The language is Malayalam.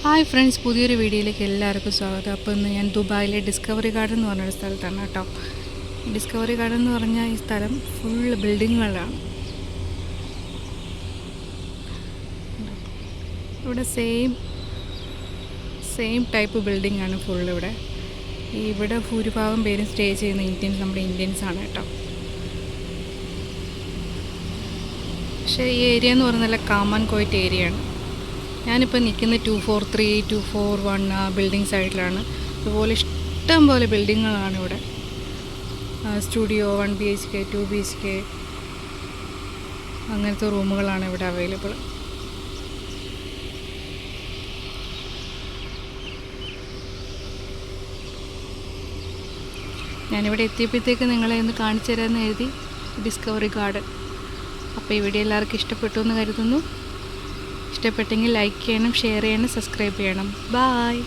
ഹായ് ഫ്രണ്ട്സ്, പുതിയൊരു വീഡിയോയിലേക്ക് എല്ലാവർക്കും സ്വാഗതം. അപ്പോൾ ഇന്ന് ഞാൻ ദുബായിലെ ഡിസ്കവറി ഗാർഡൻ എന്ന് പറഞ്ഞൊരു സ്ഥലത്താണ് കേട്ടോ. ഡിസ്കവറി ഗാർഡൻ എന്ന് പറഞ്ഞാൽ ഈ സ്ഥലം ഫുള്ള് ബിൽഡിങ്ങുകളാണ്. ഇവിടെ സെയിം ടൈപ്പ് ബിൽഡിംഗ് ആണ് ഫുള്ള്. ഇവിടെ ഭൂരിഭാഗം പേരും സ്റ്റേ ചെയ്യുന്ന നമ്മുടെ ഇന്ത്യൻസാണ് കേട്ടോ. പക്ഷേ ഈ ഏരിയ എന്ന് പറഞ്ഞാൽ നല്ല കാം ആൻഡ് ക്വയറ്റ് ഏരിയയാണ്. ഞാനിപ്പോൾ നിൽക്കുന്ന 243, 241 ബിൽഡിംഗ് സൈഡിലാണ്. അതുപോലെ ഇഷ്ടം പോലെ ബിൽഡിങ്ങുകളാണ് ഇവിടെ. സ്റ്റുഡിയോ 1 BHK, 2 BHK അങ്ങനത്തെ റൂമുകളാണ് ഇവിടെ അവൈലബിൾ. ഞാനിവിടെ എത്തിയപ്പോഴത്തേക്ക് നിങ്ങളെ ഒന്ന് കാണിച്ചു തരാമെന്ന് എഴുതി ഡിസ്കവറി ഗാർഡൻ. അപ്പോൾ ഈ വീഡിയോ എല്ലാവർക്കും ഇഷ്ടപ്പെട്ടു എന്ന് കരുതുന്നു. ഇഷ്ടപ്പെട്ടെങ്കിൽ ലൈക്ക് ചെയ്യണം, ഷെയർ ചെയ്യണം, സബ്സ്ക്രൈബ് ചെയ്യണം. ബായ്.